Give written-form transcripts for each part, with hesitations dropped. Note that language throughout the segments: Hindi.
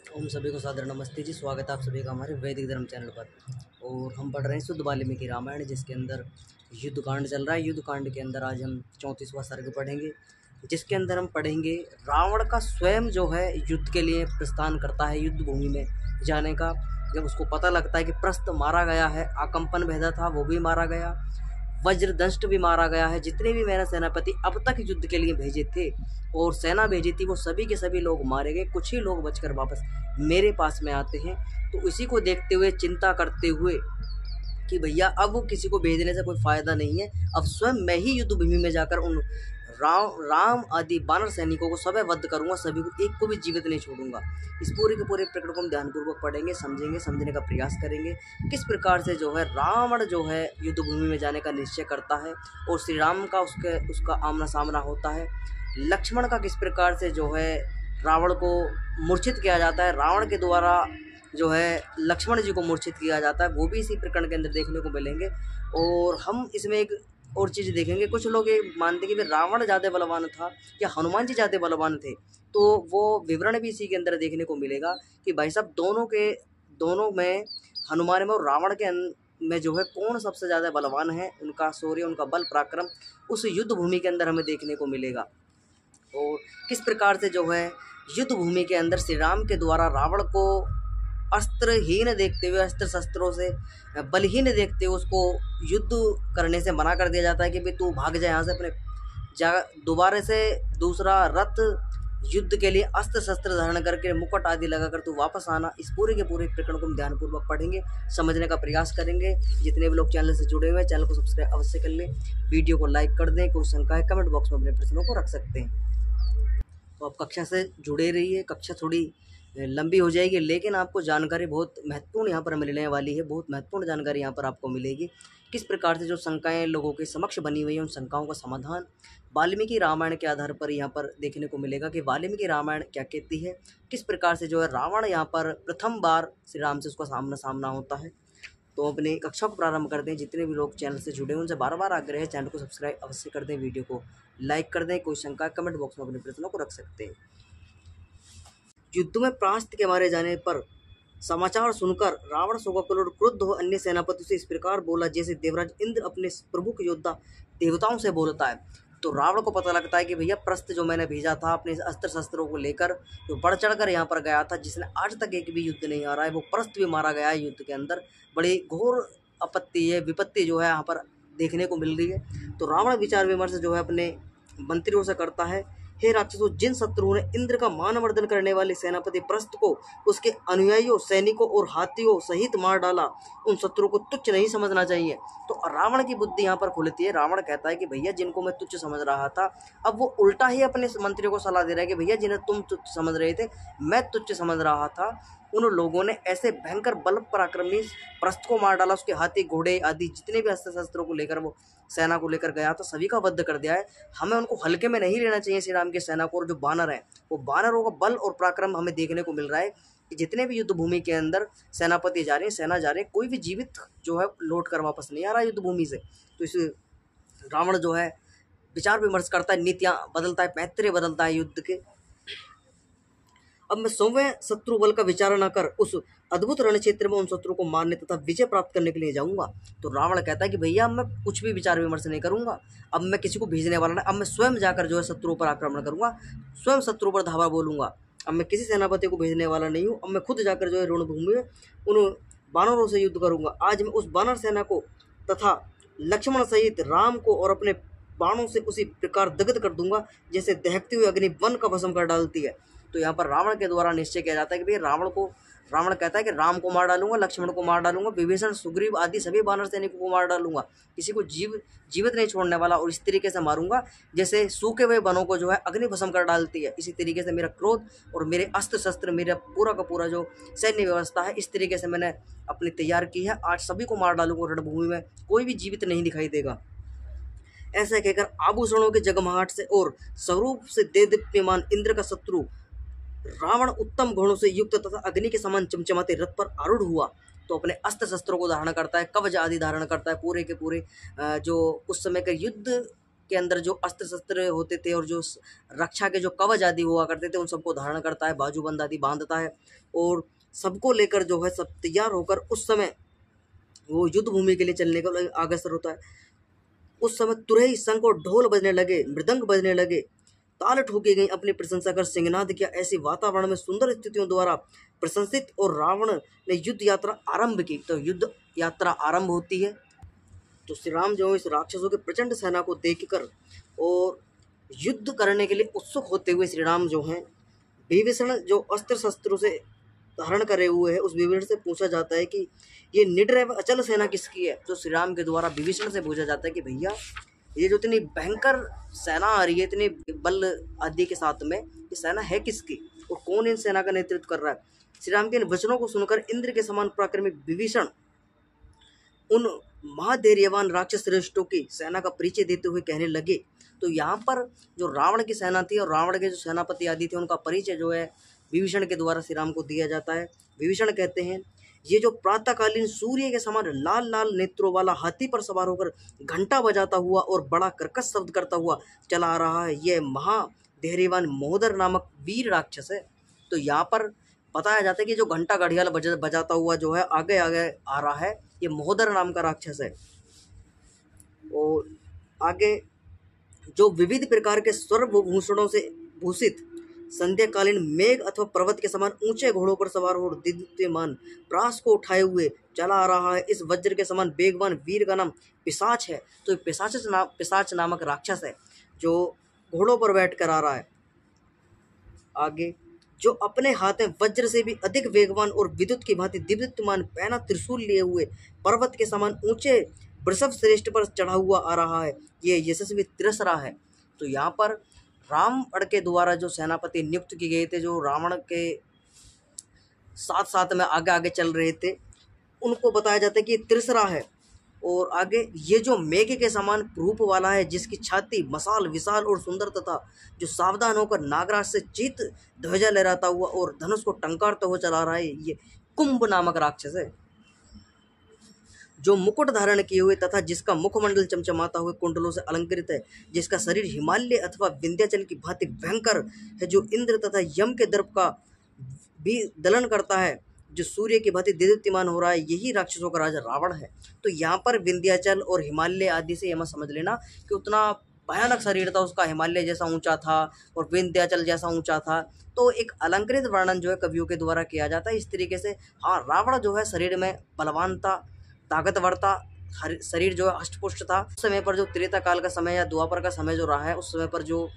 हम सभी को सादर नमस्ते जी। स्वागत है आप सभी का हमारे वैदिक धर्म चैनल पर। और हम पढ़ रहे हैं शुद्ध वाल्मीकि रामायण, जिसके अंदर युद्ध कांड चल रहा है। युद्ध कांड के अंदर आज हम 34वां सर्ग पढ़ेंगे, जिसके अंदर हम पढ़ेंगे रावण का स्वयं जो है युद्ध के लिए प्रस्थान करता है, युद्ध भूमि में जाने का। जब उसको पता लगता है कि प्रस्थ मारा गया है, आकंपन भेदा था वो भी मारा गया, वज्रदंष्ट भी मारा गया है, जितने भी मैंने सेनापति अब तक युद्ध के लिए भेजे थे और सेना भेजी थी वो सभी के सभी लोग मारे गए। कुछ ही लोग बचकर वापस मेरे पास में आते हैं। तो इसी को देखते हुए, चिंता करते हुए कि भैया अब किसी को भेजने से कोई फायदा नहीं है, अब स्वयं मैं ही युद्ध भूमि में जाकर उन राम आदि वानर सैनिकों को सभी वध करूंगा, सभी को एक को भी जीवित नहीं छोड़ूंगा। इस पूरे के पूरे प्रकरण को हम ध्यानपूर्वक पढ़ेंगे, समझेंगे, समझने का प्रयास करेंगे। किस प्रकार से जो है रावण जो है युद्ध भूमि में जाने का निश्चय करता है और श्री राम का उसका आमना सामना होता है। लक्ष्मण का किस प्रकार से जो है रावण को मूर्छित किया जाता है, रावण के द्वारा जो है लक्ष्मण जी को मूर्छित किया जाता है, वो भी इसी प्रकरण के अंदर देखने को मिलेंगे। और हम इसमें एक और चीज़ देखेंगे, कुछ लोग ये मानते हैं कि रावण ज़्यादा बलवान था या हनुमान जी ज़्यादा बलवान थे, तो वो विवरण भी इसी के अंदर देखने को मिलेगा कि भाई साहब दोनों में, हनुमान में और रावण के में जो है कौन सबसे ज़्यादा बलवान है, उनका शौर्य, उनका बल पराक्रम उस युद्ध भूमि के अंदर हमें देखने को मिलेगा। और किस प्रकार से जो है युद्ध भूमि के अंदर श्री राम के द्वारा रावण को अस्त्रहीन देखते हुए, अस्त्र शस्त्रों से बलहीन देखते हुए उसको युद्ध करने से मना कर दिया जाता है कि भाई तू भाग जाए यहाँ से, अपने दोबारा से दूसरा रथ युद्ध के लिए अस्त्र शस्त्र धारण करके मुकुट आदि लगाकर तू वापस आना। इस पूरे के पूरे प्रकरण को हम ध्यानपूर्वक पढ़ेंगे, समझने का प्रयास करेंगे। जितने भी लोग चैनल से जुड़े हुए हैं, चैनल को सब्सक्राइब अवश्य कर लें, वीडियो को लाइक कर दें। कोई शंका है कमेंट बॉक्स में अपने प्रश्नों को रख सकते हैं। तो आप कक्षा से जुड़े रहिए। कक्षा थोड़ी लंबी हो जाएगी, लेकिन आपको जानकारी बहुत महत्वपूर्ण यहाँ पर मिलने वाली है, बहुत महत्वपूर्ण जानकारी यहाँ पर आपको मिलेगी। किस प्रकार से जो शंकाएं लोगों के समक्ष बनी हुई हैं, उन शंकाओं का समाधान वाल्मीकि रामायण के आधार पर यहाँ पर देखने को मिलेगा कि वाल्मीकि रामायण क्या कहती है, किस प्रकार से जो है रावण यहाँ पर प्रथम बार श्री राम से उसका सामना होता है। तो अपनी कक्षा को प्रारंभ करते हैं। जितने भी लोग चैनल से जुड़े हैं उनसे बार बार आग्रह है, चैनल को सब्सक्राइब अवश्य कर दें, वीडियो को लाइक कर दें। कोई शंका कमेंट बॉक्स में अपने प्रश्नों को रख सकते हैं। युद्ध में परास्त के मारे जाने पर समाचार सुनकर रावण शोकाकुल और क्रुद्ध हो अन्य सेनापति से इस प्रकार बोला जैसे देवराज इंद्र अपने प्रमुख योद्धा देवताओं से बोलता है। तो रावण को पता लगता है कि भैया प्रस्थ जो मैंने भेजा था अपने अस्त्र शस्त्रों को लेकर, जो बढ़ चढ़ कर यहाँ पर गया था, जिसने आज तक एक भी युद्ध नहीं आ रहा है, वो प्रस्थ भी मारा गया है युद्ध के अंदर। बड़ी घोर आपत्ति है, विपत्ति जो है यहाँ पर देखने को मिल रही है। तो रावण विचार विमर्श जो है अपने मंत्रियों से करता है। हे राक्षसों, जिन शत्रुओं ने इंद्र का मानवर्धन करने वाले सेनापति प्रस्थ को, उसके अनुयायियों, सैनिकों और हाथियों सहित मार डाला, उन शत्रुओं को तुच्छ नहीं समझना चाहिए। तो रावण की बुद्धि यहाँ पर खुलती है। रावण कहता है कि भैया जिनको मैं तुच्छ समझ रहा था, अब वो उल्टा ही अपने मंत्रियों को सलाह दे रहा है कि भैया जिन्हें तुम तुच्छ समझ रहे थे, मैं तुच्छ समझ रहा था, उन लोगों ने ऐसे भयंकर बल पराक्रमी प्रस्थ को मार डाला, उसके हाथी घोड़े आदि जितने भी अस्त्र शस्त्रों को लेकर वो सेना को लेकर गया था सभी का वध कर दिया है। हमें उनको हल्के में नहीं लेना चाहिए श्री राम के सेना को। और जो बानर है, वो बानरों का बल और पराक्रम हमें देखने को मिल रहा है कि जितने भी युद्ध भूमि के अंदर सेनापति जा रहे हैं, सेना जा रहे हैं, कोई भी जीवित जो है लौट कर वापस नहीं आ रहा है युद्ध भूमि से। तो इस रावण जो है विचार विमर्श करता है, नीतियाँ बदलता है, पैतरे बदलता है युद्ध के। अब मैं 100वें शत्रु बल का विचार न कर उस अद्भुत रण क्षेत्र में उन शत्रु को मारने तथा विजय प्राप्त करने के लिए जाऊंगा। तो रावण कहता है कि भैया अब मैं कुछ भी विचार विमर्श नहीं करूंगा, अब मैं किसी को भेजने वाला नहीं, अब मैं स्वयं जाकर जो है शत्रु पर आक्रमण करूंगा, स्वयं शत्रु पर धावा बोलूंगा। अब मैं किसी सेनापति को भेजने वाला नहीं हूँ, अब मैं खुद जाकर जो है रणभूमि में उन बानरों से युद्ध करूंगा। आज मैं उस बानर सेना को तथा लक्ष्मण सहित राम को और अपने बाणों से उसी प्रकार दग्ध कर दूंगा जैसे दहकती हुई अग्नि वन का भस्म कर डालती है। तो यहाँ पर रावण के द्वारा निश्चय किया जाता है कि भाई रावण कहता है कि राम को मार डालूंगा, लक्ष्मण को मार डालूंगा, विभीषण, सुग्रीव आदि सभी वानर सैनिकों को मार डालूंगा, किसी को जीवित नहीं छोड़ने वाला, और इस तरीके से मारूंगा जैसे सूखे हुए वनों को जो है अग्नि भस्म कर डालती है। इसी तरीके से मेरा क्रोध और मेरे अस्त्र शस्त्र, मेरा पूरा का पूरा जो सैन्य व्यवस्था है, इस तरीके से मैंने अपनी तैयार की है। आज सभी को मार डालूंगा, रणभूमि में कोई भी जीवित नहीं दिखाई देगा। ऐसा कहकर आभूषणों के जगमगाहट से और स्वरूप से देदीप्यमान इंद्र का शत्रु रावण उत्तम गुणों से युक्त तथा अग्नि के समान चमचमाते रथ पर आरूढ़ हुआ। तो अपने अस्त्र शस्त्रों को धारण करता है, कवच आदि धारण करता है, पूरे के पूरे जो उस समय का युद्ध के अंदर जो अस्त्र शस्त्र होते थे और जो रक्षा के जो कवच आदि हुआ करते थे उन सबको धारण करता है, बाजूबंद आदि बांधता है और सबको लेकर जो है सब तैयार होकर उस समय वो युद्ध भूमि के लिए चलने का अग्रसर होता है। उस समय तुरही, शंख और ढोल बजने लगे, मृदंग बजने लगे, ताल ठोकी गई, अपनी प्रशंसा कर सिंहनाद किया। ऐसी वातावरण में सुंदर स्थितियों द्वारा प्रशंसित और रावण ने युद्ध यात्रा आरंभ की। तो युद्ध यात्रा आरंभ होती है तो श्री राम जो इस राक्षसों की प्रचंड सेना को देखकर और युद्ध करने के लिए उत्सुक होते हुए श्री राम जो हैं विभीषण जो अस्त्र शस्त्रों से धारण करे हुए है उस विभीषण से पूछा जाता है कि ये निडर एवं अचल सेना किसकी है। तो श्री राम के द्वारा विभीषण से पूछा जाता है कि भैया ये जो इतनी भयंकर सेना आ रही है, इतने बल आदि के साथ में, ये सेना है किसकी और कौन इन सेना का नेतृत्व कर रहा है। श्री राम के इन वचनों को सुनकर इंद्र के समान पराक्रमी विभीषण उन महाधैर्यवान राक्षस श्रेष्ठों की सेना का परिचय देते हुए कहने लगे। तो यहाँ पर जो रावण की सेना थी और रावण के जो सेनापति आदि थे उनका परिचय जो है विभीषण के द्वारा श्री राम को दिया जाता है। विभीषण कहते हैं, ये जो प्रातःकालीन सूर्य के समान लाल लाल नेत्रों वाला हाथी पर सवार होकर घंटा बजाता हुआ और बड़ा कर्कश शब्द करता हुआ चला आ रहा है, यह महाधैर्यवान महोदर नामक वीर राक्षस है। तो यहाँ पर बताया जाता है कि जो घंटा घड़ियाल बजाता हुआ जो है आगे आगे आ रहा है, ये महोदर नाम का राक्षस है। और आगे जो विविध प्रकार के स्वर्णभूषणों से भूषित संध्याकालीन मेघ अथवा पर्वत के समान ऊंचे घोड़ों पर सवार हो दीप्यमान प्रास को उठाए हुए चला आ रहा है, इस वज्र के समान वेगवान वीर का नाम पिशाच है। तो पिशाच नामक राक्षस है जो घोड़ों पर बैठ कर आ रहा है। आगे जो अपने हाथ में वज्र से भी अधिक वेगवान और विद्युत की भांति दीप्यमान पैना त्रिशूल लिए हुए पर्वत के समान ऊंचे वृषभ श्रेष्ठ पर चढ़ा हुआ आ रहा है, ये यशस्वी तिरसरा है। तो यहाँ पर रावण के द्वारा जो सेनापति नियुक्त किए गए थे, जो रावण के साथ साथ में आगे आगे चल रहे थे, उनको बताया जाता है कि ये तिरसरा है। और आगे ये जो मेघ के समान रूप वाला है, जिसकी छाती मसाल विशाल और सुंदर तथा जो सावधान होकर नागराज से चित ध्वजा लहराता हुआ और धनुष को टंकारता हुआ चला रहा है, ये कुंभ नामक राक्षस है। जो मुकुट धारण किए हुए तथा जिसका मुखमंडल चमचमाता हुए कुंडलों से अलंकृत है, जिसका शरीर हिमालय अथवा विंध्याचल की भांति भयंकर है, जो इंद्र तथा यम के दर्प का भी दलन करता है, जो सूर्य की भांति दीप्तिमान हो रहा है, यही राक्षसों का राजा रावण है। तो यहाँ पर विंध्याचल और हिमालय आदि से यह समझ लेना कि उतना भयानक शरीर था उसका, हिमालय जैसा ऊंचा था और विंध्याचल जैसा ऊंचा था। तो एक अलंकृत वर्णन जो है कवियों के द्वारा किया जाता है इस तरीके से। हाँ, रावण जो है शरीर में बलवान था, ताकतवर था, शरीर जो है अष्टपुष्ट था। उस समय पर जो त्रेता काल का समय या द्वापर का समय जो रहा है, उस समय पर जो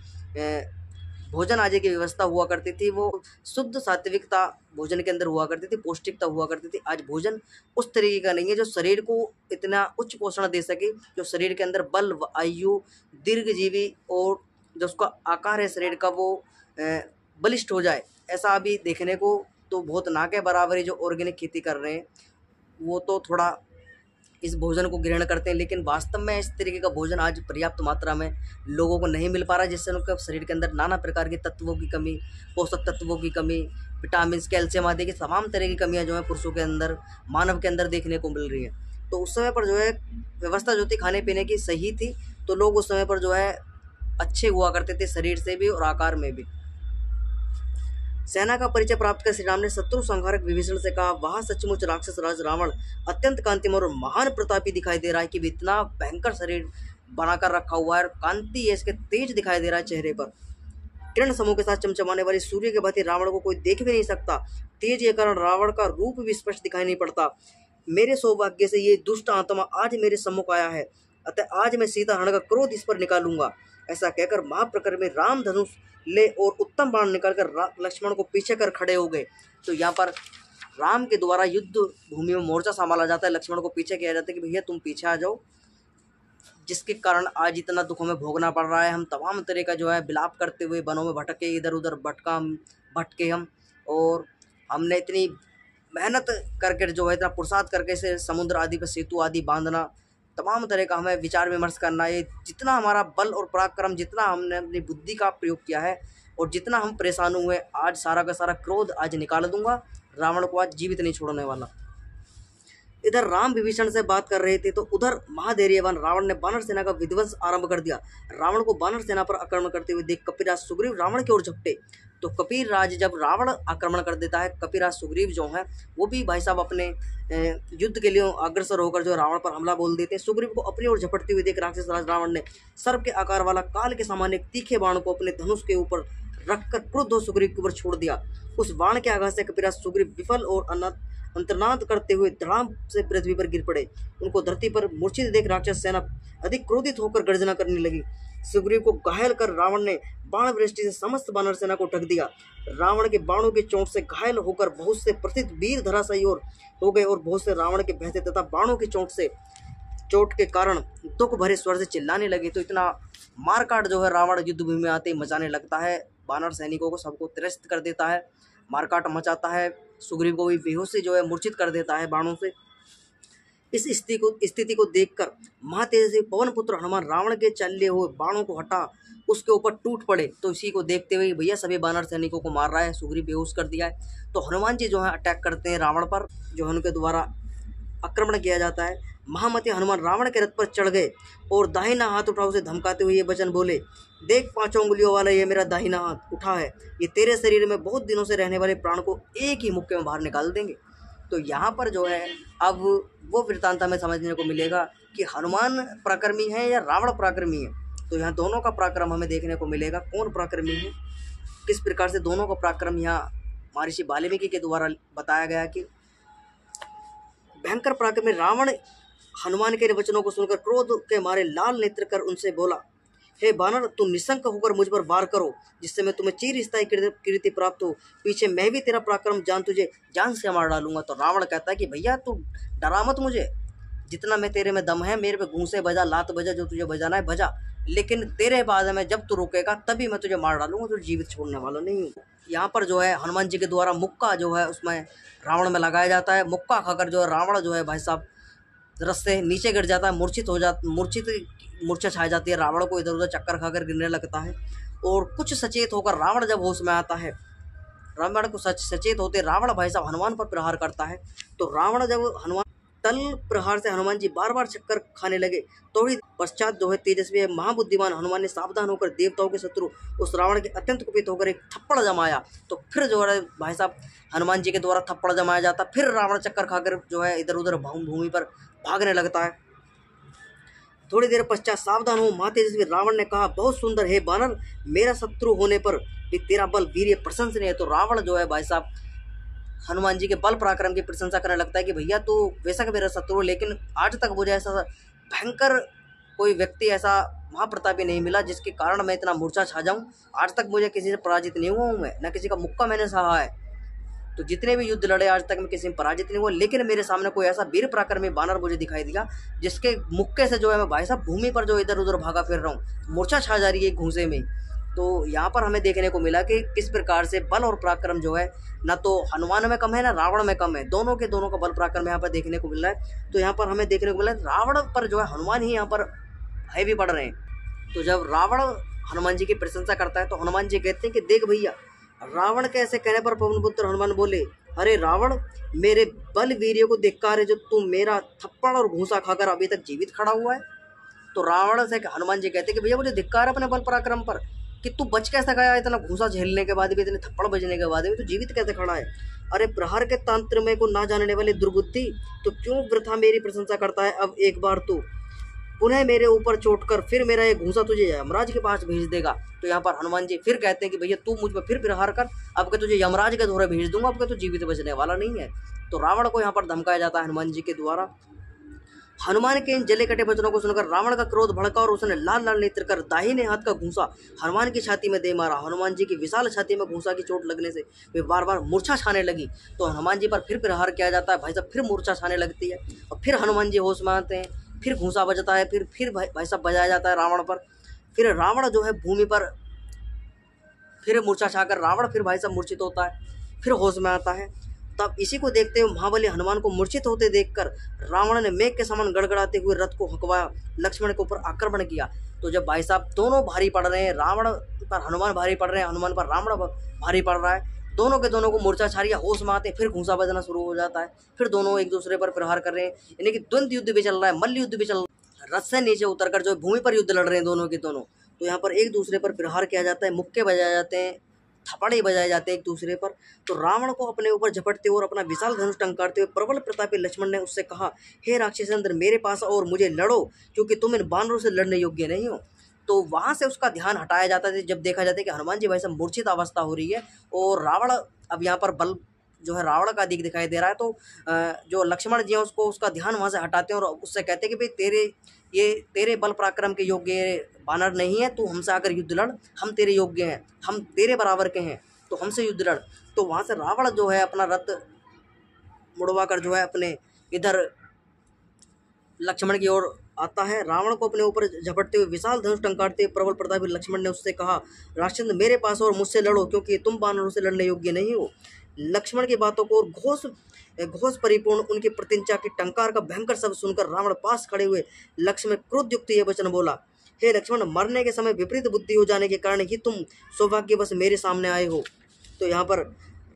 भोजन आदि की व्यवस्था हुआ करती थी वो शुद्ध सात्विकता भोजन के अंदर हुआ करती थी, पौष्टिकता हुआ करती थी। आज भोजन उस तरीके का नहीं है जो शरीर को इतना उच्च पोषण दे सके, जो शरीर के अंदर बल, आयु, दीर्घजीवी और जो उसका आकार है शरीर का वो बलिष्ठ हो जाए। ऐसा अभी देखने को तो बहुत ना के बराबर ही जो ऑर्गेनिक खेती कर रहे हैं वो तो थोड़ा इस भोजन को ग्रहण करते हैं, लेकिन वास्तव में इस तरीके का भोजन आज पर्याप्त मात्रा में लोगों को नहीं मिल पा रहा है, जिससे उनके शरीर के अंदर नाना प्रकार के तत्वों की कमी, पोषक तत्वों की कमी, विटामिन, कैल्शियम आदि की तमाम तरह की कमियां जो है पुरुषों के अंदर, मानव के अंदर देखने को मिल रही हैं। तो उस समय पर जो है व्यवस्था जो थी खाने पीने की सही थी, तो लोग उस समय पर जो है अच्छे हुआ करते थे शरीर से भी और आकार में भी। सेना का परिचय प्राप्त कर श्री राम ने शत्रु संहारक विभीषण से कहा, वहां सचमुच राक्षस राज रावण अत्यंत कांतिमान और महान प्रतापी दिखाई दे रहा है कि इतना भयंकर शरीर बनाकर रखा हुआ है और कांति है इसके तेज दिखाई दे रहा है चेहरे पर। किरण समूह के साथ चमचमाने वाले सूर्य के भांति रावण को कोई देख भी नहीं सकता। तेज के कारण रावण का रूप भी स्पष्ट दिखाई नहीं पड़ता। मेरे सौभाग्य से ये दुष्ट आत्मा आज मेरे सम्मुख आया है, अतः आज मैं सीता हरण का क्रोध इस पर निकालूंगा। ऐसा कहकर महाप्रकर में राम धनुष ले और उत्तम बाण निकालकर लक्ष्मण को पीछे कर खड़े हो गए। तो यहाँ पर राम के द्वारा युद्ध भूमि में मोर्चा संभाला जाता है, लक्ष्मण को पीछे किया जाता है कि भैया तुम पीछे आ जाओ, जिसके कारण आज इतना दुख हमें भोगना पड़ रहा है। हम तमाम तरह का जो है विलाप करते हुए वनों में भटके, इधर उधर भटके हम, और हमने इतनी मेहनत करके जो है इतना पुरुषार्थ करके से समुद्र आदि पर सेतु आदि बांधना, तमाम तरह का हमें विचार विमर्श करना, ये जितना हमारा बल और पराक्रम, जितना हमने अपनी बुद्धि का प्रयोग किया है और जितना हम परेशान हुए, आज सारा का सारा क्रोध आज निकाल दूंगा, रावण को आज जीवित नहीं छोड़ने वाला। इधर राम विभीषण से बात कर रहे थे तो उधर महाधैर्यवान रावण ने वानर सेना का विध्वंस आरंभ कर दिया। रावण को वानर सेना पर आक्रमण करते हुए देख कपिराज सुग्रीव रावण की ओर झपटे। तो कपिराज जब रावण आक्रमण कर देता है, कपिराज सुग्रीव जो है वो भी भाई साहब अपने युद्ध के लिए अग्रसर होकर जो रावण पर हमला बोल देते हैं। सुग्रीव को अपनी ओर झपटते हुए देख राक्षस राज रावण ने सर्प के आकार वाला काल के समान एक तीखे बाण को अपने धनुष के ऊपर रखकर क्रुद्ध सुग्रीव के ऊपर छोड़ दिया। उस बाण के आघात से कपिराज सुग्रीव विफल और अंतर्नाद करते हुए धड़ाम से पृथ्वी पर गिर पड़े। उनको धरती पर मूर्छित देख राक्षस सेना अधिक क्रोधित होकर गर्जना करने लगी। सुग्रीव को घायल कर रावण ने बाण वृष्टि से समस्त वानर सेना को ढक दिया। रावण के बाणों की चोट से घायल होकर बहुत से प्रसिद्ध वीर धराशायी हो गए और बहुत से रावण के बहते तथा बाणों की चोट के कारण दुख भरे स्वर से चिल्लाने लगे। तो इतना मारकाट जो है रावण युद्ध भूमि में आते ही मचाने लगता है, वानर सैनिकों को सबको त्रस्त कर देता है, मारकाट मचाता है। सुग्रीव को भी बेहोशी जो है मूर्छित कर देता है बाणों से। इस स्थिति को देखकर महातेजस्वी पवन पुत्र हनुमान रावण के चले हुए बाणों को हटा उसके ऊपर टूट पड़े। तो इसी को देखते हुए भैया सभी वानर सैनिकों को मार रहा है, सुग्रीव बेहोश कर दिया है। तो हनुमान जी जो है अटैक करते हैं रावण पर, जो उनके द्वारा आक्रमण किया जाता है। महामती हनुमान रावण के रथ पर चढ़ गए और दाहिना हाथ उठा उसे धमकाते हुए ये वचन बोले, देख 5 उंगलियों वाला ये मेरा दाहिना हाथ उठा है, ये तेरे शरीर में बहुत दिनों से रहने वाले प्राण को एक ही मुक्के में बाहर निकाल देंगे। तो यहाँ पर जो है अब वो वृत्तांत हमें समझने को मिलेगा कि हनुमान पराक्रमी है या रावण पराक्रमी है। तो यहाँ दोनों का पराक्रम हमें देखने को मिलेगा, कौन पराक्रमी है, किस प्रकार से दोनों का पराक्रम यहाँ महर्षि वाल्मीकि के द्वारा बताया गया कि भयंकर पराक्रमी रावण हनुमान के वचनों को सुनकर क्रोध के मारे लाल नेत्र कर उनसे बोला, हे वानर, तुम निशंक होकर मुझ पर वार करो जिससे मैं तुम्हें चिर स्थायी कीर्ति प्राप्त हो। पीछे मैं भी तेरा पराक्रम तुझे जान से मार डालूंगा। तो रावण कहता है कि भैया तू डरा मत मुझे, जितना मैं तेरे में दम है मेरे पे घूंसे बजा, लात बजा, जो तुझे बजाना है बजा, लेकिन तेरे बाद में जब तू रुकेगा तभी मैं तुझे मार डालूंगा, तुझे जीवित छोड़ने वाला नहीं हूँ। यहाँ पर जो है हनुमान जी के द्वारा मुक्का जो है उसमें रावण में लगाया जाता है। मुक्का खाकर जो है रावण जो है भाई साहब रथ से नीचे गिर जाता है, मूर्छा छा जाती है, रावण को इधर उधर चक्कर खाकर गिरने लगता है। और कुछ सचेत होकर रावण जब होश में आता है, रावण को सचेत होते रावण भाई साहब हनुमान पर प्रहार करता है। तो रावण जब हनुमान तल प्रहार से हनुमान जी बार बार चक्कर खाने लगे, थोड़ी पश्चात जो है तेजस्वी महाबुद्धिमान हनुमान ने सावधान होकर देवताओं के शत्रु उस रावण के अत्यंत कुपित होकर एक थप्पड़ जमाया। तो फिर जो है भाई साहब हनुमान जी के द्वारा थप्पड़ जमाया जाता, फिर रावण चक्कर खाकर जो है इधर उधर भूमि पर भागने लगता है। थोड़ी देर पश्चात सावधान हो महातेजस्वी रावण ने कहा, बहुत सुंदर है वानर, मेरा शत्रु होने पर भी तेरा बल वीर्य प्रशंसनीय है। तो रावण जो है भाई साहब हनुमान जी के बल पराक्रम की प्रशंसा करने लगता है कि भैया तू बेशक मेरा शत्रु, लेकिन आज तक मुझे ऐसा भयंकर कोई व्यक्ति, ऐसा महाप्रतापी नहीं मिला जिसके कारण मैं इतना मूर्छा छा जाऊं। आज तक मुझे किसी से पराजित नहीं हुआ हूं मैं, न किसी का मुक्का मैंने सहा है। तो जितने भी युद्ध लड़े आज तक मैं किसी में पराजित नहीं हुआ, लेकिन मेरे सामने कोई ऐसा वीर पराक्रमी वानर मुझे दिखाई दिया जिसके मुक्के से जो है मैं भाई साहब भूमि पर जो इधर उधर भागा फिर रहा हूँ, मूर्छा छा जा रही है घूंसे में। तो यहाँ पर हमें देखने को मिला कि किस प्रकार से बल और पराक्रम जो है ना तो हनुमान में कम है ना रावण में कम है, दोनों का बल पराक्रम यहाँ पर देखने को मिल रहा है। तो यहाँ पर हमें देखने को मिला रावण पर जो है हनुमान ही यहाँ पर है भी पड़ रहे हैं। तो जब रावण हनुमान जी की प्रशंसा करता है तो हनुमान जी कहते हैं कि देख भैया, रावण के ऐसे कहने पर पवन पुत्र हनुमान बोले, अरे रावण, मेरे बल वीर्य को धिक्कार है जो तू मेरा थप्पड़ और घूंसा खाकर अभी तक जीवित खड़ा हुआ है। तो रावण से हनुमान जी कहते हैं कि भैया मुझे धिक्कार है अपने बल पराक्रम पर कि तू बच कैसे गया, इतना घूंसा झेलने के बाद भी, इतने थप्पड़ बजने के बाद भी तू जीवित कैसे खड़ा है। अरे प्रहार के तंत्र में को ना जानने वाले दुर्बुद्धि, तो क्यों वृथा मेरी प्रशंसा करता है। अब एक बार तू पुनः मेरे ऊपर चोट कर, फिर मेरा ये घूंसा तुझे यमराज के पास भेज देगा। तो यहाँ पर हनुमान जी फिर कहते हैं कि भैया तू मुझ पर फिर प्रहार कर, अब के तुझे यमराज के द्वारा भेज दूंगा, अब के तू जीवित बचने वाला नहीं है। तो रावण को यहाँ पर धमकाया जाता है हनुमान जी के द्वारा। हनुमान के इन जले कटे वचनों को सुनकर रावण का क्रोध भड़का और उसने लाल लाल नेत्र कर दाहिने हाथ का घूंसा हनुमान की छाती में दे मारा। हनुमान जी की विशाल छाती में घूंसा की चोट लगने से वे बार बार मूर्छा छाने लगी। तो हनुमान जी पर फिर प्रहार किया जाता है, भाई साहब फिर मूर्छा छाने लगती है और फिर हनुमान जी होश में आते हैं, फिर घूंसा बजता है, फिर भाई साहब बजाया जाता है रावण पर। फिर रावण जो है भूमि पर फिर मूर्छा छाकर रावण फिर भाई साहब मूर्छित होता है, फिर होश में आता है। तब इसी को देखते हुए महाबली हनुमान को मूर्छित होते देखकर रावण ने मेघ के समान गड़गड़ाते हुए रथ को हकवाया, लक्ष्मण के ऊपर आक्रमण किया। तो जब भाई साहब दोनों भारी पड़ रहे हैं, रावण पर हनुमान भारी पड़ रहे हैं, हनुमान पर रावण भारी पड़ रहा है, दोनों के दोनों को मूर्छा छा रही है, होश में आते हैं, फिर घूंसा बजना शुरू हो जाता है, फिर दोनों एक दूसरे पर प्रहार कर रहे हैं, यानी कि द्वंद्व युद्ध भी चल रहा है, मल्ल युद्ध भी चल रहा है। रथ से नीचे उतरकर जो भूमि पर युद्ध लड़ रहे हैं दोनों के दोनों, तो यहाँ पर एक दूसरे पर प्रहार किया जाता है, मुक्के बजाए जाते हैं, थप्पड़े बजाए जाते हैं एक दूसरे पर। तो रावण को अपने ऊपर झपटते हुए और अपना विशाल धनुष टंकारते हुए प्रबल प्रतापी लक्ष्मण ने उससे कहा, हे राक्षसेंद्र, मेरे पास और मुझे लड़ो, क्योंकि तुम इन बानरों से लड़ने योग्य नहीं हो। तो वहाँ से उसका ध्यान हटाया जाता है जब देखा जाता है कि हनुमान जी भाई साहब मूर्छित अवस्था हो रही है और रावण अब यहाँ पर बल जो है रावण का अधिक दिखाई दे रहा है। तो जो लक्ष्मण जी हैं उसको उसका ध्यान वहाँ से हटाते हैं और उससे कहते हैं कि भाई तेरे बल पराक्रम के योग्य बानर नहीं है, तू हमसे आकर युद्ध लड़, हम तेरे योग्य हैं, हम तेरे बराबर के हैं, तो हमसे युद्ध लड़। तो वहाँ से रावण जो है अपना रथ मुड़वा कर जो है अपने इधर लक्ष्मण की ओर आता है। रावण को अपने ऊपर झपटते हुए विशाल धनुष टंकारते हुए प्रबल प्रतापी लक्ष्मण ने उससे कहा, राक्षस मेरे पास और मुझसे लड़ो, क्योंकि तुम बानरों से लड़ने योग्य नहीं हो। लक्ष्मण की बातों को घोष परिपूर्ण उनकी प्रतिज्ञा की टंकार का भयंकर शब्द सुनकर रावण पास खड़े हुए लक्ष्मण क्रोध युक्त ये वचन बोला, हे लक्ष्मण, मरने के समय विपरीत बुद्धि हो जाने के कारण ही तुम सौभाग्यवश मेरे सामने आए हो। तो यहाँ पर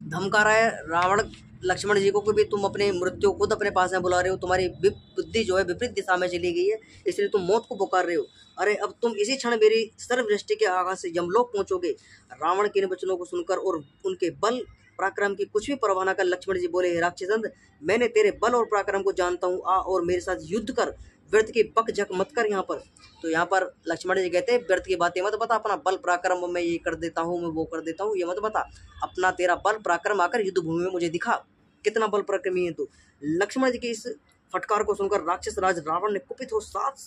धमका रहा है रावण लक्ष्मण जी को कि भाई तुम अपनी मृत्यु खुद अपने पास में बुला रहे हो, तुम्हारी बुद्धि जो है विपरीत दिशा में चली गई है, इसलिए तुम मौत को पुकार रहे हो। अरे अब तुम इसी क्षण मेरी सर्वदृष्टि के आघात से यमलोक पहुंचोगे। रावण के इन वचनों को सुनकर और उनके बल पराक्रम की कुछ भी परवाह न कर लक्ष्मण जी बोले, राक्षसंद, मैंने तेरे बल और पराक्रम को जानता हूँ, आ और मेरे साथ युद्ध कर, व्यर्थ की बक झक मत कर यहाँ पर। तो यहाँ पर लक्ष्मण जी कहते हैं, व्यर्थ की बातें मत बता, अपना बल पराक्रम मैं ये कर देता हूँ, मैं वो कर देता हूँ, ये मत बता, अपना तेरा बल पराक्रम आकर युद्ध भूमि में मुझे दिखा, कितना बल पराक्रमी है तू। लक्ष्मण जी की इस फटकार को सुनकर राक्षस राज रावण ने कुपित हो 7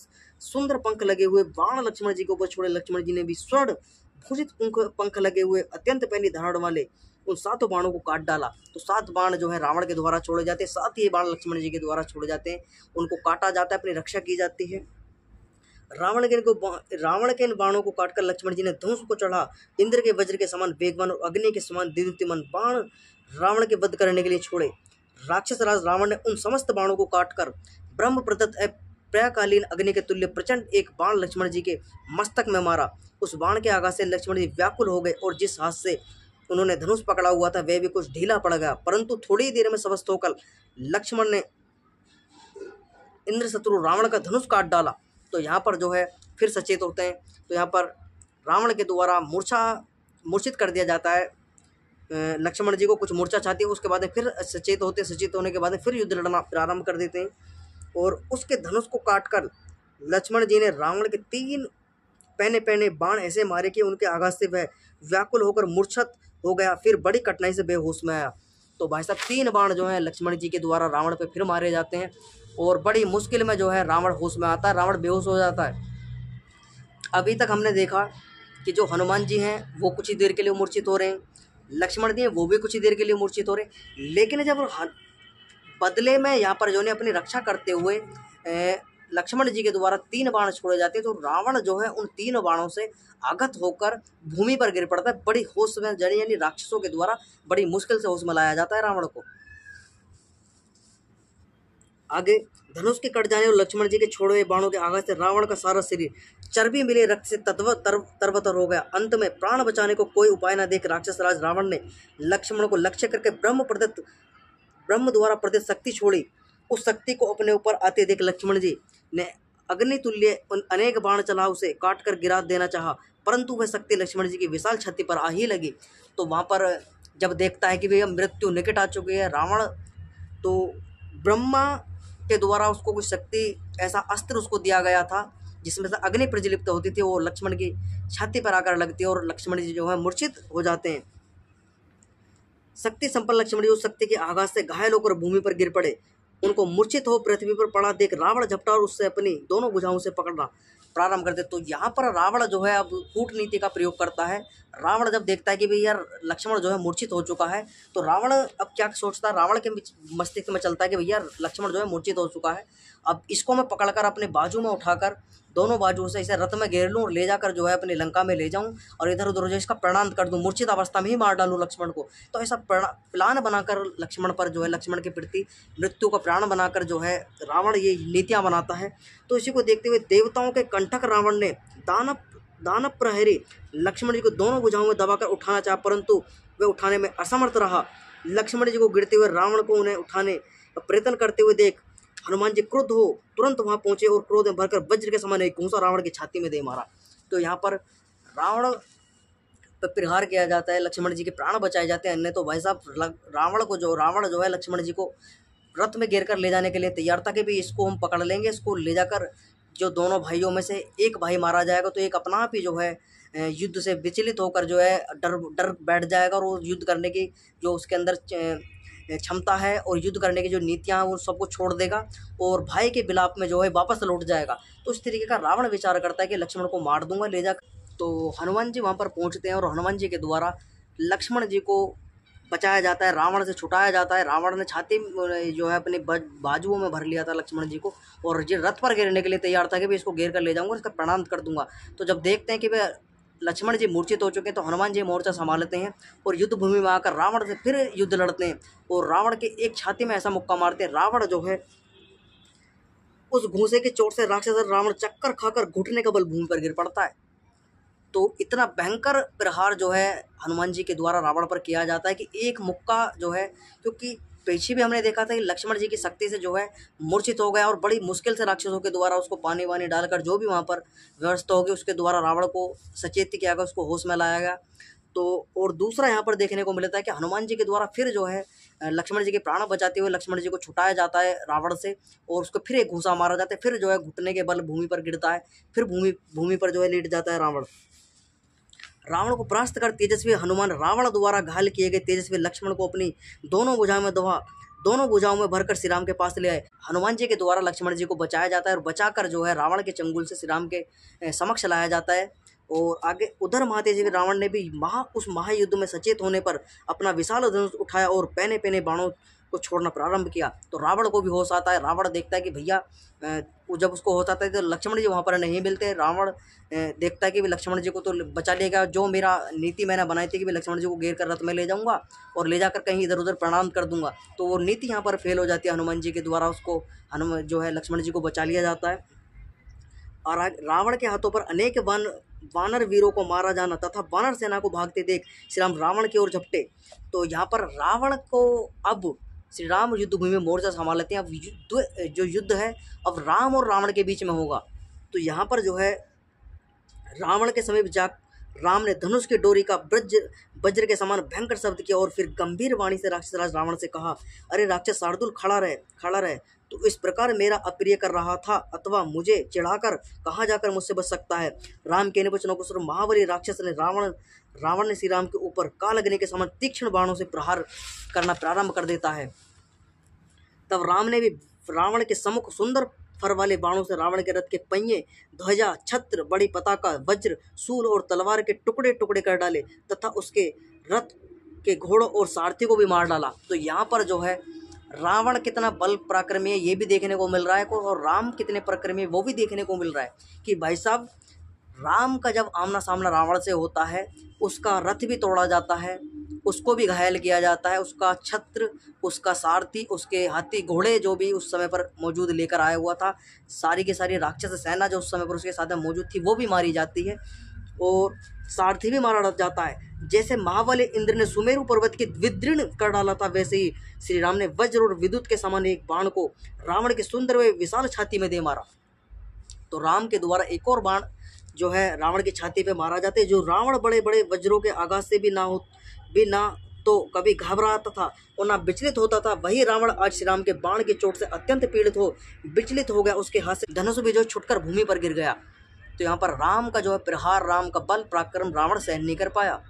सुंदर पंख लगे हुए बाण लक्ष्मण जी के ऊपर छोड़े। लक्ष्मण जी ने भी स्वर्ण भूषित पंख लगे हुए अत्यंत पैनी धारण वाले उन 7 बाणों को काट डाला। तो 7 बाण जो है रावण के द्वारा छोड़े जाते हैं, 7 ही बाण लक्ष्मण जी के द्वारा छोड़े जाते हैं, उनको काटा जाता है, अपनी रक्षा की जाती है। रावण के इन बाणों को काटकर लक्ष्मण जी ने धनुष को चढ़ा। इंद्र के वज्र के समान वेगवान और अग्नि के समान दीप्तिमान बाण रावण के वध करने के लिए छोड़े। राक्षस राज रावण ने उन समस्त बाणों को काटकर ब्रह्म प्रदत्त प्रयाकालीन अग्नि के तुल्य प्रचंड एक बाण लक्ष्मण जी के मस्तक में मारा। उस बाण के आघात से लक्ष्मण जी व्याकुल हो गए और जिस हाथ से उन्होंने धनुष पकड़ा हुआ था वह भी कुछ ढीला पड़ गया, परंतु थोड़ी देर में स्वस्थ होकर लक्ष्मण ने इंद्र शत्रु रावण का धनुष काट डाला। तो यहाँ पर जो है फिर सचेत होते हैं। तो यहाँ पर रावण के द्वारा मूर्छित कर दिया जाता है लक्ष्मण जी को, कुछ मूर्छा छाती है, उसके बाद फिर सचेत होते हैं। सचेत होने के बाद फिर युद्ध लड़ना प्रारंभ कर देते हैं और उसके धनुष को काटकर लक्ष्मण जी ने रावण के 3 पहने पहने बाण ऐसे मारे कि उनके आघात से वह व्याकुल होकर मूर्छित हो गया, फिर बड़ी कठिनाई से बेहोश में आया। तो भाई साहब 3 बाण जो है लक्ष्मण जी के द्वारा रावण पे फिर मारे जाते हैं और बड़ी मुश्किल में जो है रावण होश में आता है, रावण बेहोश हो जाता है। अभी तक हमने देखा कि जो हनुमान जी हैं वो कुछ ही देर के लिए मूर्छित हो रहे हैं, लक्ष्मण जी हैं वो भी कुछ ही देर के लिए मूर्छित हो रहे हैं, लेकिन जब बदले में यहाँ पर जो ने अपनी रक्षा करते हुए लक्ष्मण जी के द्वारा 3 बाण छोड़े जाते हैं, तो रावण जो है उन 3 बाणों से आघात होकर भूमि पर गिर पड़ता है। बड़ी होश में जड़ी यानी राक्षसों के द्वारा बड़ी मुश्किल से होश में लाया जाता है रावण को। आगे धनुष के कट जाने और लक्ष्मण जी के छोड़े हुए बाणों के आघात से रावण का सारा शरीर चर्बी मिले रक्त से तरबतर हो गया। अंत में प्राण बचाने को कोई उपाय न देख राक्षस राज रावण ने लक्ष्मण को लक्ष्य करके ब्रह्म द्वारा प्रदत्त शक्ति छोड़ी। उस शक्ति को अपने ऊपर आते देख लक्ष्मण जी ने अग्नितुल्य अनेक बाण चला उसे काट कर गिरा देना चाहा, परंतु वह शक्ति लक्ष्मण जी की विशाल छाती पर आ ही लगी। तो वहाँ पर जब देखता है कि भैया मृत्यु निकट आ चुकी है रावण, तो ब्रह्मा के द्वारा उसको कुछ शक्ति ऐसा अस्त्र उसको दिया गया था जिसमें से अग्नि प्रज्वलित होती थी, वो लक्ष्मण की छाती पर आकर लगती है और लक्ष्मण जी जो है मूर्छित हो जाते हैं। शक्ति संपन्न लक्ष्मण जी उस शक्ति के आघात से घायल होकर भूमि पर गिर पड़े। उनको मूर्छित हो पृथ्वी पर पड़ा देख रावण झपटा और उससे अपनी दोनों भुजाओं से पकड़ना प्रारंभ करते। तो यहाँ पर रावण जो है अब कूटनीति का प्रयोग करता है। रावण जब देखता है कि भाई यार लक्ष्मण जो है मूर्छित हो चुका है, तो रावण अब क्या सोचता है, रावण के मस्तिष्क में चलता है कि भैया लक्ष्मण जो है मूर्छित हो चुका है, अब इसको मैं पकड़कर अपने बाजू में उठाकर दोनों बाजुओं से इसे रथ में घेर लूँ और ले जाकर जो है अपनी लंका में ले जाऊँ और इधर उधर जो इसका प्रणाम कर दूँ, मूर्छित अवस्था में ही मार डालूँ लक्ष्मण को। तो ऐसा प्लान बनाकर लक्ष्मण पर जो है लक्ष्मण के प्रति मृत्यु का प्राण बनाकर जो है रावण ये नीतियाँ बनाता है। तो इसी को देखते हुए देवताओं के कंटक रावण ने दानव दानव प्रहरी लक्ष्मण जी को दोनों भुजाओं में दबाकर उठाना चाहा, परंतु वे उठाने में असमर्थ रहा। लक्ष्मण जी को गिरते हुए रावण को उन्हें उठाने का प्रयत्न करते हुए देख हनुमान जी क्रुद्ध हो तुरंत वहां पहुंचे और क्रोध में भरकर वज्र के समान एक घूंसा रावण की छाती में दे मारा। तो यहाँ पर रावण पर प्रहार किया जाता है, लक्ष्मण जी के प्राण बचाए जाते हैं। अन्य तो भाई साहब रावण जो है लक्ष्मण जी को रथ में घेर कर ले जाने के लिए तैयार था कि भी इसको हम पकड़ लेंगे, इसको ले जाकर जो दोनों भाइयों में से एक भाई मारा जाएगा तो एक अपना आप ही जो है युद्ध से विचलित होकर जो है डर बैठ जाएगा और वो युद्ध करने की जो उसके अंदर क्षमता है और युद्ध करने की जो नीतियां हैं वो सबको छोड़ देगा और भाई के विलाप में जो है वापस लौट जाएगा। तो इस तरीके का रावण विचार करता है कि लक्ष्मण को मार दूंगा ले जा। तो हनुमान जी वहाँ पर पहुँचते हैं और हनुमान जी के द्वारा लक्ष्मण जी को बचाया जाता है, रावण से छुटाया जाता है। रावण ने छाती जो है अपने बाजुओं में भर लिया था लक्ष्मण जी को और ये रथ पर गिरने के लिए तैयार था कि भी इसको घेर कर ले जाऊंगा, इसका प्रणाम कर दूंगा। तो जब देखते हैं कि वे लक्ष्मण जी मूर्छित हो चुके हैं तो हनुमान जी मोर्चा संभालते हैं और युद्ध भूमि में आकर रावण से फिर युद्ध लड़ते हैं और रावण के एक छाती में ऐसा मुक्का मारते हैं, रावण जो है उस घूंसे के चोट से राक्षस रावण चक्कर खाकर घुटने का बल भूमि पर गिर पड़ता है। तो इतना भयंकर प्रहार जो है हनुमान जी के द्वारा रावण पर किया जाता है कि एक मुक्का जो है, क्योंकि पीछे भी हमने देखा था कि लक्ष्मण जी की शक्ति से जो है मूर्छित हो गया और बड़ी मुश्किल से राक्षसों के द्वारा उसको पानी वानी डालकर जो भी वहाँ पर व्यवस्था होगी उसके द्वारा रावण को सचेत किया गया, उसको होश में लाया गया। तो और दूसरा यहाँ पर देखने को मिलता है कि हनुमान जी के द्वारा फिर जो है लक्ष्मण जी के प्राण बचाते हुए लक्ष्मण जी को छुटाया जाता है रावण से और उसको फिर एक घूंसा मारा जाता है, फिर जो है घुटने के बल भूमि पर गिरता है, फिर भूमि पर जो है लेट जाता है रावण। रावण को परास्त कर तेजस्वी हनुमान रावण द्वारा घायल किए गए तेजस्वी लक्ष्मण को अपनी दोनों भुजाओं में भरकर श्री राम के पास ले आए। हनुमान जी के द्वारा लक्ष्मण जी को बचाया जाता है और बचाकर जो है रावण के चंगुल से श्री राम के समक्ष लाया जाता है। और आगे उधर महातेजी रावण ने भी उस महायुद्ध में सचेत होने पर अपना विशाल धनुष उठाया और पहने पहने बाणों को छोड़ना प्रारंभ किया। तो रावण को भी होश आता है, रावण देखता है कि भैया जब उसको होश आता है तो लक्ष्मण जी वहाँ पर नहीं मिलते। रावण देखता है कि लक्ष्मण जी को तो बचा लिएगा, जो मेरा नीति मैंने बनाई थी कि मैं लक्ष्मण जी को घेर कर रथ में ले जाऊंगा और ले जाकर कहीं इधर उधर प्रणाम कर दूंगा, तो वो नीति यहाँ पर फेल हो जाती है। हनुमान जी के द्वारा उसको हनुमान जो है लक्ष्मण जी को बचा लिया जाता है और रावण के हाथों पर अनेक वानर वीरों को मारा जाना तथा वानर सेना को भागते देख श्री राम रावण की ओर झपटे। तो यहाँ पर रावण को अब श्री राम युद्ध भूमि में मोर्चा संभाल लेते हैं। अब जो युद्ध है अब राम और रावण के बीच में होगा। तो यहाँ पर जो है रावण के समीप जा राम ने धनुष की डोरी का वज्र के समान भयंकर शब्द किया और फिर गंभीर वाणी से राक्षसराज रावण से कहा, अरे राक्षस शार्दुल खड़ा रहे, तो इस प्रकार मेरा अप्रिय कर रहा था अथवा मुझे चिढ़ाकर कहाँ जाकर मुझसे बच सकता है। राम के वचनों को सुन महाबली राक्षस ने रावण ने श्री राम के ऊपर काल अग्नि के समान तीक्ष्ण बाणों से प्रहार करना प्रारंभ कर देता है। तब राम ने भी रावण के सम्मुख सुंदर फर वाले बाणों से रावण के रथ के पहिए, ध्वजा, छत्र, बड़ी पताका, वज्र, सूल और तलवार के टुकड़े टुकड़े कर डाले तथा उसके रथ के घोड़ों और सारथी को भी मार डाला। तो यहाँ पर जो है रावण कितना बल पराक्रमी है ये भी देखने को मिल रहा है और राम कितने पराक्रमी है वो भी देखने को मिल रहा है कि भाई साहब राम का जब आमना सामना रावण से होता है उसका रथ भी तोड़ा जाता है, उसको भी घायल किया जाता है, उसका छत्र, उसका सारथी, उसके हाथी घोड़े जो भी उस समय पर मौजूद लेकर आया हुआ था, सारी की सारी राक्षस सेना जो उस समय पर उसके साथ मौजूद थी वो भी मारी जाती है और सारथी भी मारा जाता है। जैसे महाबली इंद्र ने सुमेरु पर्वत की विदीर्ण कर डाला था वैसे ही श्री राम ने वज्र और विद्युत के समान एक बाण को रावण के सुंदर व विशाल छाती में दे मारा। तो राम के द्वारा एक और बाण जो है रावण की छाती पे मारा जाते, जो रावण बड़े बड़े वज्रों के आघात से भी ना तो कभी घबराता था और ना विचलित होता था, वही रावण आज श्री राम के बाण की चोट से अत्यंत पीड़ित हो विचलित हो गया, उसके हाथ से धनुष भी जो छुटकर भूमि पर गिर गया। तो यहाँ पर राम का जो है प्रहार, राम का बल पराक्रम रावण सहन नहीं कर पाया।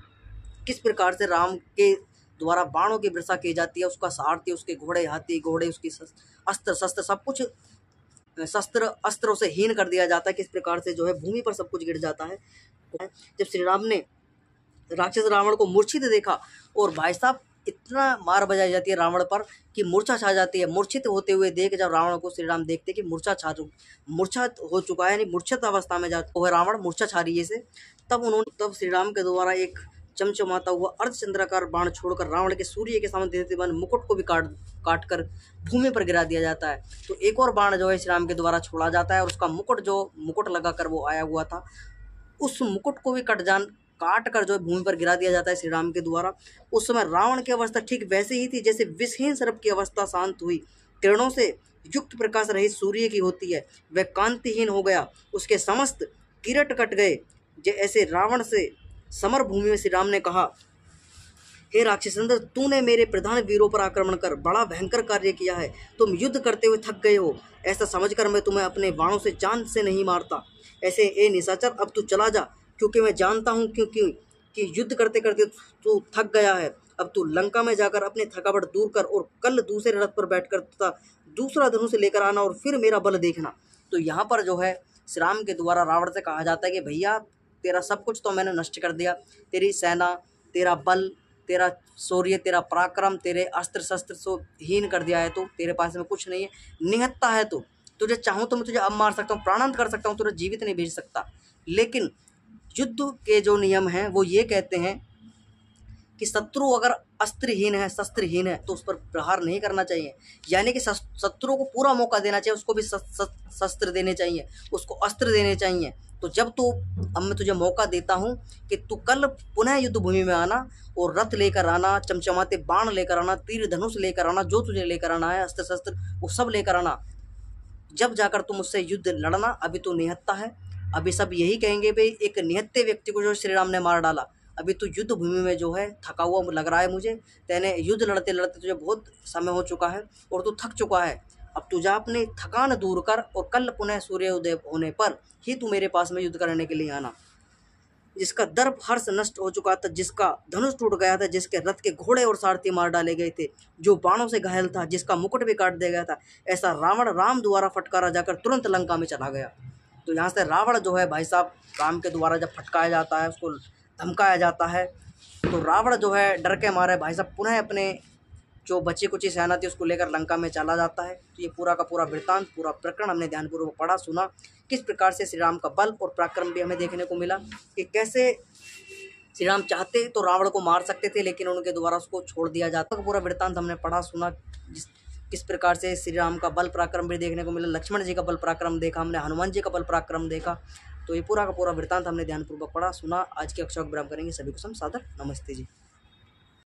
किस प्रकार से राम के द्वारा बाणों की वर्षा की जाती है, उसका सारथी, उसके घोड़े, हाथी घोड़े, उसकी अस्त्र शस्त्र सब कुछ अस्त्रों से हीन कर दिया जाता है, किस प्रकार से जो है भूमि पर सब कुछ गिर जाता है। जब श्री राम ने राक्षस रावण को मूर्छित देखा और भाई साहब इतना मार बजाई जाती है रावण पर कि मूर्छा छा जाती है। मूर्छित होते हुए देख जब रावण को श्री राम देखते कि मूर्छा हो चुका है, यानी मूर्छित अवस्था में जाता है रावण, मूर्छा छा रही है इसे, तब श्री राम के द्वारा एक चमचमाता हुआ अर्धचंद्राकार बाण छोड़कर रावण के सूर्य के सामने दीप्तिमान मुकुट को भी काट कर भूमि पर गिरा दिया जाता है। तो एक और बाण जो है श्री राम के द्वारा छोड़ा जाता है और उसका मुकुट लगा कर वो आया हुआ था उस मुकुट को भी काट कर जो है भूमि पर गिरा दिया जाता है श्री राम के द्वारा। उस समय रावण की अवस्था ठीक वैसे ही थी जैसे विषहीन सर्प की अवस्था शांत हुई किरणों से युक्त प्रकाश रहित सूर्य की होती है। वह कांतिहीन हो गया, उसके समस्त किरट कट गए। ऐसे रावण से समर भूमि में श्री राम ने कहा, हे राक्षसेंद्र, तूने मेरे प्रधान वीरों पर आक्रमण कर बड़ा भयंकर कार्य किया है। तुम युद्ध करते हुए थक गए हो, ऐसा समझकर मैं तुम्हें अपने बाणों से जान से नहीं मारता। ऐसे ए निशाचर, अब तू चला जा, क्योंकि मैं जानता हूँ कि युद्ध करते करते तू थक गया है। अब तू लंका में जाकर अपनी थकावट दूर कर और कल दूसरे रथ पर बैठकर तथा दूसरा धनुष लेकर आना और फिर मेरा बल देखना। तो यहाँ पर जो है श्री राम के द्वारा रावण से कहा जाता है कि भैया, तेरा सब कुछ तो मैंने नष्ट कर दिया, तेरी सेना, तेरा बल, तेरा शौर्य, तेरा पराक्रम, तेरे अस्त्र शस्त्र सो हीन कर दिया है। तो तेरे पास में कुछ नहीं है, निहत्ता है तू। तुझे चाहूँ तो मैं तुझे अब मार सकता हूँ, प्राणांत कर सकता हूँ, तुझे जीवित नहीं भेज सकता। लेकिन युद्ध के जो नियम हैं वो ये कहते हैं कि शत्रु अगर अस्त्रहीन है, शस्त्रहीन है, तो उस पर प्रहार नहीं करना चाहिए। यानी कि शत्रु को पूरा मौका देना चाहिए, उसको भी शस्त्र देने चाहिए, उसको अस्त्र देने चाहिए। तो जब तू, अब मैं तुझे मौका देता हूँ कि तू कल पुनः युद्ध भूमि में आना और रथ लेकर आना, चमचमाते बाण लेकर आना, तीर धनुष लेकर आना, जो तुझे लेकर आना है, अस्त्र शस्त्र वो सब लेकर आना। जब जाकर तुम उससे युद्ध लड़ना। अभी तू निहत्ता है। अभी सब यही कहेंगे भाई, एक निहत्ते व्यक्ति को जो श्री राम ने मार डाला। अभी तू युद्ध भूमि में जो है थका हुआ लग रहा है मुझे, तेने युद्ध लड़ते लड़ते तुझे बहुत समय हो चुका है और तू थक चुका है। अब तू जा, अपनी थकान दूर कर और कल पुनः सूर्योदय होने पर ही तू मेरे पास में युद्ध करने के लिए आना। जिसका दर्प हर्ष नष्ट हो चुका था, जिसका धनुष टूट गया था, जिसके रथ के घोड़े और सारथी मार डाले गए थे, जो बाणों से घायल था, जिसका मुकुट भी काट दिया गया था, ऐसा रावण राम द्वारा फटकारा जाकर तुरंत लंका में चला गया। तो यहाँ से रावण जो है भाई साहब, राम के द्वारा जब फटकाया जाता है, उसको धमकाया जाता है, तो रावण जो है डर के मारे भाई साहब पुनः अपने जो बची कुची सेना थी उसको लेकर लंका में चला जाता है। तो ये पूरा का पूरा वृत्तांत, पूरा प्रकरण हमने ध्यानपूर्वक पढ़ा, सुना, किस प्रकार से श्री राम का बल और पराक्रम भी हमें देखने को मिला कि कैसे श्री राम चाहते तो रावण को मार सकते थे, लेकिन उनके द्वारा उसको छोड़ दिया जाता। तो पूरा वृत्तांत हमने पढ़ा, सुना, किस प्रकार से श्री राम का बल पराक्रम भी देखने को मिला, लक्ष्मण जी का बल पराक्रम देखा हमने, हनुमान जी का बल पराक्रम देखा। तो ये पूरा का पूरा वृत्तांत हमने ध्यानपूर्वक पढ़ा, सुना। आज की कक्षा को विराम करेंगे। सभी को सादर नमस्ते जी।